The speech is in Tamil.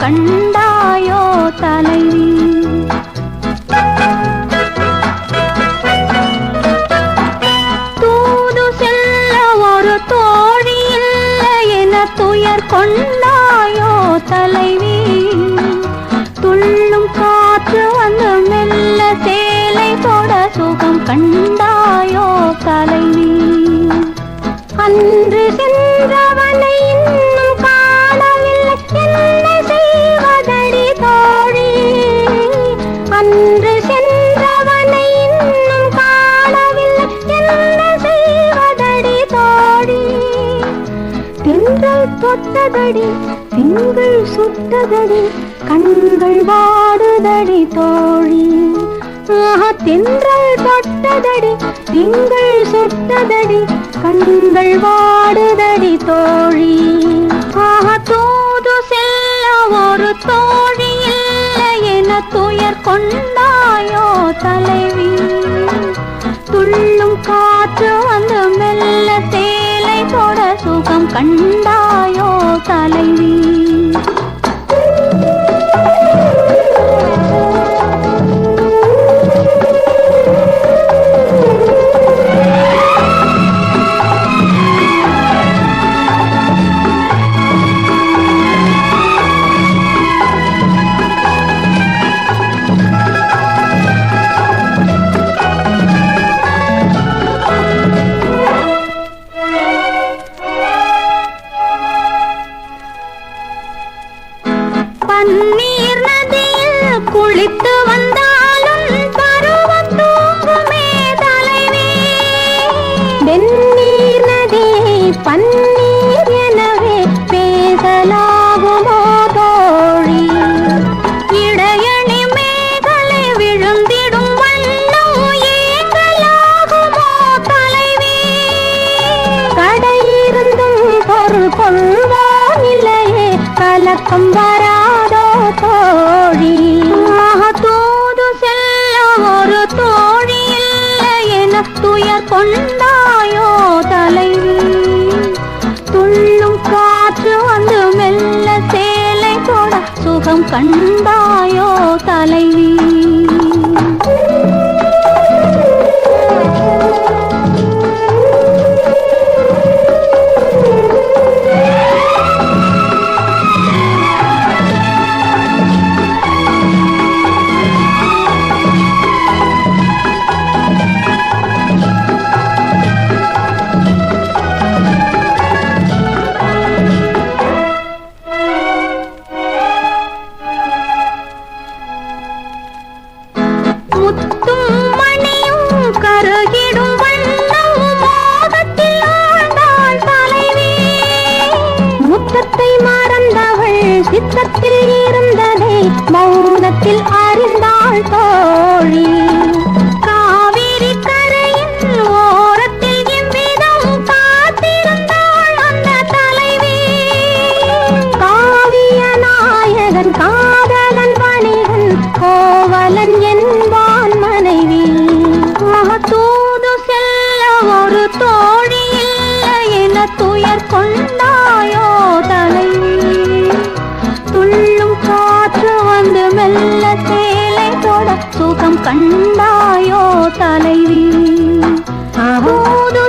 கண்டாயோ தலைவி. தூது செல்ல ஒரு தோழி இல்லை என துயர் கொண்டாயோ தலைவி. துள்ளும் காற்று வந்து மெல்ல சேலை தொட சுகம் கண்டாயோ தலைவி. அன்று சென்றவனை இன்னும் காணவில்லை என்ன செய்வதடி தோழி. அன்று சென்றவனை இன்னும் காணவில்லை என்ன செய்வதடி தோழி. தென்றல் தொட்டதடி திங்கள் சுட்டதடி கண்கள் வாடுதடி தோழி. தென்றல் தொட்டதடி திங்கள் சுட்டதடி கண்கள் வாடுதடி தோழி. தூது செல்ல ஒரு தோழி இல்லை என துயர் கொண்டாயோ தலைவி. துள்ளும் காற்று வந்து மெல்ல சேலை தொட சுகம் கண்டாயோ தலைவி. பன்னீர் நதியில் குளித்து வந்தாலும் பருவம் தூங்குமே தலைவி. வெந்நீர் நதியை பன்னீர் எனவே பேசலாகுமோ தோழி. இடையணி மேகலை விழுந்திடும் வண்ணம் ஏங்கலாகுமோ தலைவி. கடையிருந்தும் பொருள் கொள்வோம் இல்லையே கலக்கம் வராதோ தோழி. தூது செல்ல ஒரு தோழி இல்லை என துயர் கொண்டாயோ தலைவி. துள்ளும் காற்று வந்து மெல்ல சேலை தொட சுகம் கண்டாயோ தலைவி. முத்தும் மணியும் கருகிடும் வண்ணம் மோகத்தில் ஆழ்ந்தாள் தலைவி. முத்தத்தை மறந்தவள் சித்தத்தில் இருந்ததை மௌனத்தில் அறிந்தாள் தோழி. காவிரி கரையின் ஓரத்தில் எவ்விதம் காத்திருந்தாள் அந்த தலைவி. காவிய நாயகன் காதலன் வணிகன் கோவலன் என்பான் மனைவி. தூது செல்ல ஒரு தோழி இல்லை என துயர் கொண்டாயோ தலைவி. துள்ளும் காற்று வந்து மெல்ல சேலை தொட சுகம் கண்டாயோ தலைவி. தூது